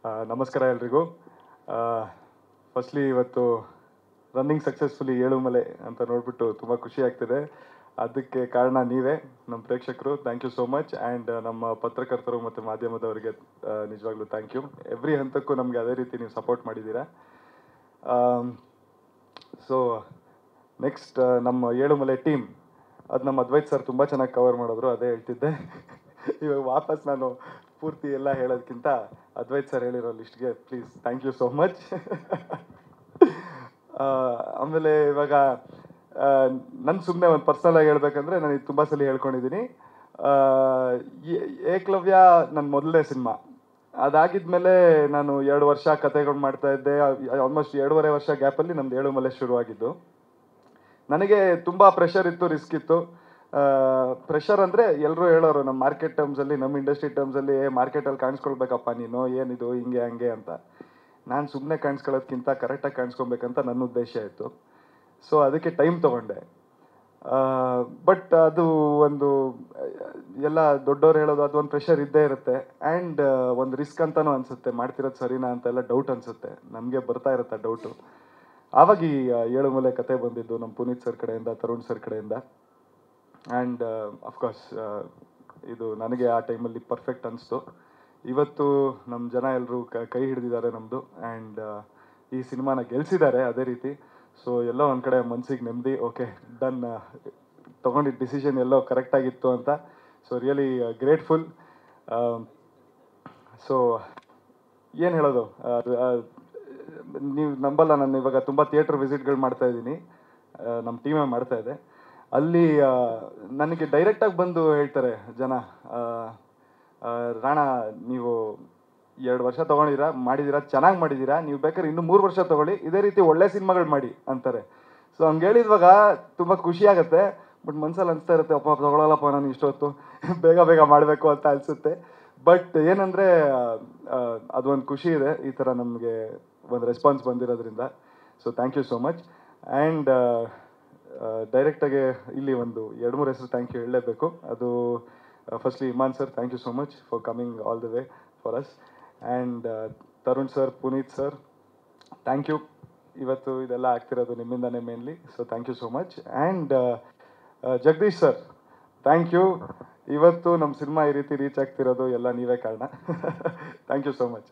ನಮಸ್ಕಾರ ಎಲ್ರಿಗೂ. ಫಸ್ಟ್ಲಿ ಇವತ್ತು ರನ್ನಿಂಗ್ ಸಕ್ಸಸ್ಫುಲಿ ಏಳುಮಲೆ ಅಂತ ನೋಡ್ಬಿಟ್ಟು ತುಂಬ ಖುಷಿ ಆಗ್ತಿದೆ. ಅದಕ್ಕೆ ಕಾರಣ ನೀವೇ, ನಮ್ಮ ಪ್ರೇಕ್ಷಕರು. Thank you so much. And ನಮ್ಮ ಪತ್ರಕರ್ತರು ಮತ್ತು ಮಾಧ್ಯಮದವರಿಗೆ ನಿಜವಾಗ್ಲೂ ಥ್ಯಾಂಕ್ ಯು. ಎವ್ರಿ ಹಂತಕ್ಕೂ ನಮಗೆ ಅದೇ ರೀತಿ ನೀವು ಸಪೋರ್ಟ್ ಮಾಡಿದ್ದೀರಾ. ಸೊ ನೆಕ್ಸ್ಟ್ ನಮ್ಮ ಏಳುಮಲೆ ಟೀಮ್, ಅದು ನಮ್ಮ ಅದ್ವೈತ್ ಸರ್ ತುಂಬ ಚೆನ್ನಾಗಿ ಕವರ್ ಮಾಡಿದ್ರು, ಅದೇ ಹೇಳ್ತಿದ್ದೆ. ಇವಾಗ ವಾಪಸ್ ನಾನು ಪೂರ್ತಿ ಎಲ್ಲ ಹೇಳೋದಕ್ಕಿಂತ ಅದ್ವೈತ್ ಸರ್ ಹೇಳಿರೋ ಲಿಸ್ಟ್ಗೆ please thank you so much. ಆಮೇಲೆ ಇವಾಗ ನನ್ನ ಸುಮ್ಮನೆ ಒಂದು ಪರ್ಸನಲಾಗಿ ಹೇಳ್ಬೇಕಂದ್ರೆ, ನಾನು ಇದು ತುಂಬ ಸಲ ಹೇಳ್ಕೊಂಡಿದ್ದೀನಿ. ಏಕಲವ್ಯ ನನ್ನ ಮೊದಲನೇ ಸಿನಿಮಾ. ಅದಾಗಿದ್ಮೇಲೆ ನಾನು 2 ವರ್ಷ ಕತೆಗಳು ಮಾಡ್ತಾ ಇದ್ದೆ. ಆಲ್ಮೋಸ್ಟ್ 2.5 ವರ್ಷ ಗ್ಯಾಪಲ್ಲಿ ನಮ್ದು ಏಳುಮಲೆ ಶುರುವಾಗಿದ್ದು. ನನಗೆ ತುಂಬ ಪ್ರೆಷರ್ ಇತ್ತು, ರಿಸ್ಕ್ ಇತ್ತು. ಪ್ರೆಷರ್ ಅಂದರೆ ಎಲ್ಲರೂ ಹೇಳೋರು ನಮ್ಮ ಮಾರ್ಕೆಟ್ ಟರ್ಮ್ಸಲ್ಲಿ, ನಮ್ಮ ಇಂಡಸ್ಟ್ರಿ ಟರ್ಮ್ಸಲ್ಲಿ, ಮಾರ್ಕೆಟಲ್ಲಿ ಕಾಣಿಸ್ಕೊಳ್ಬೇಕಪ್ಪ ನೀನು, ಏನಿದು ಹಿಂಗೆ ಹಂಗೆ ಅಂತ. ನಾನು ಸುಮ್ಮನೆ ಕಾಣಿಸ್ಕೊಳ್ಳೋದ್ಕಿಂತ ಕರೆಕ್ಟಾಗಿ ಕಾಣಿಸ್ಕೊಬೇಕಂತ ನನ್ನ ಉದ್ದೇಶ ಇತ್ತು. ಸೊ ಅದಕ್ಕೆ ಟೈಮ್ ತೊಗೊಂಡೆ. ಬಟ್ ಅದು ಒಂದು ಎಲ್ಲ ದೊಡ್ಡವ್ರು ಹೇಳೋದು, ಅದು ಒಂದು ಪ್ರೆಷರ್ ಇದ್ದೇ ಇರುತ್ತೆ. ಆ್ಯಂಡ್ ಒಂದು ರಿಸ್ಕ್ ಅಂತಲೂ ಅನಿಸುತ್ತೆ, ಮಾಡ್ತಿರೋದು ಸರಿನಾ ಅಂತೆಲ್ಲ ಡೌಟ್ ಅನಿಸುತ್ತೆ, ನಮಗೆ ಬರ್ತಾ ಇರುತ್ತೆ ಡೌಟು. ಆವಾಗ ಈ ಏಳುಮಲೆ ಕತೆ ಬಂದಿದ್ದು ನಮ್ಮ ಪುನೀತ್ ಸರ್ ಕಡೆಯಿಂದ, ತರುಣ್ ಸರ್ ಕಡೆಯಿಂದ. ಆ್ಯಂಡ್ ಅಫ್ಕೋರ್ಸ್ ಇದು ನನಗೆ ಆ ಟೈಮಲ್ಲಿ ಪರ್ಫೆಕ್ಟ್ ಅನಿಸ್ತು. ಇವತ್ತು ನಮ್ಮ ಜನ ಎಲ್ಲರೂ ಕೈ ಹಿಡಿದಿದ್ದಾರೆ ನಮ್ಮದು. ಆ್ಯಂಡ್ ಈ ಸಿನಿಮಾನ ಗೆಲ್ಲಿಸಿದ್ದಾರೆ ಅದೇ ರೀತಿ. ಸೊ ಎಲ್ಲೋ ಒಂದು ಕಡೆ ಮನಸ್ಸಿಗೆ ನೆಮ್ಮದಿ, ಓಕೆ ಡನ್, ತೊಗೊಂಡಿದ್ದ ಡಿಸಿಷನ್ ಎಲ್ಲೋ ಕರೆಕ್ಟಾಗಿತ್ತು ಅಂತ. So really grateful. ಸೊ ಏನು ಹೇಳೋದು, ನೀವು ನಂಬಲ್ಲ, ನಾನು ಇವಾಗ ತುಂಬ ಥಿಯೇಟ್ರ್ ವಿಸಿಟ್ಗಳು ಮಾಡ್ತಾಯಿದ್ದೀನಿ, ನಮ್ಮ ಟೀಮೇ ಮಾಡ್ತಾಯಿದೆ. ಅಲ್ಲಿ ನನಗೆ ಡೈರೆಕ್ಟಾಗಿ ಬಂದು ಹೇಳ್ತಾರೆ ಜನ, ರಾಣ ನೀವು 2 ವರ್ಷ ತೊಗೊಂಡಿದ್ದೀರಾ, ಮಾಡಿದ್ದೀರಾ, ಚೆನ್ನಾಗಿ ಮಾಡಿದ್ದೀರಾ, ನೀವು ಬೇಕಾದ್ರೆ ಇನ್ನೂ 3 ವರ್ಷ ತೊಗೊಳ್ಳಿ, ಇದೇ ರೀತಿ ಒಳ್ಳೆ ಸಿನಿಮಾಗಳು ಮಾಡಿ ಅಂತಾರೆ. ಸೊ ಹಂಗೆ ಹೇಳಿದ್ವಾಗ ತುಂಬ ಖುಷಿ ಆಗುತ್ತೆ. ಬಟ್ ಮನ್ಸಲ್ಲಿ ಅನಿಸ್ತಾ ಇರುತ್ತೆ, ಅಪ್ಪ ತೊಗೊಳಲ್ಲಪ್ಪ ನಾನು ಇಷ್ಟೊತ್ತು, ಬೇಗ ಬೇಗ ಮಾಡಬೇಕು ಅಂತ ಅನಿಸುತ್ತೆ. ಬಟ್ ಏನಂದರೆ ಅದೊಂದು ಖುಷಿ ಇದೆ, ಈ ಥರ ನಮಗೆ ಒಂದು ರೆಸ್ಪಾನ್ಸ್ ಬಂದಿರೋದ್ರಿಂದ. So thank you so much. And ಡೈರೆಕ್ಟಾಗೆ ಇಲ್ಲಿ ಒಂದು 2-3 ಹೆಸರು ಥ್ಯಾಂಕ್ ಯು ಹೇಳಲೇಬೇಕು. ಅದು firstly Iman sir, thank you so much for coming all the way for us. And Tarun sir, Puneeth sir, thank you. ಇವತ್ತು ಇದೆಲ್ಲ ಆಗ್ತಿರೋದು ನಿಮ್ಮಿಂದನೇ mainly. So thank you so much. And Jagadish sir, thank you. ಇವತ್ತು ನಮ್ಮ ಸಿನಿಮಾ ಈ ರೀತಿ ರೀಚ್ ಆಗ್ತಿರೋದು ಎಲ್ಲ ನೀವೇ ಕಾರಣ. Thank you so much.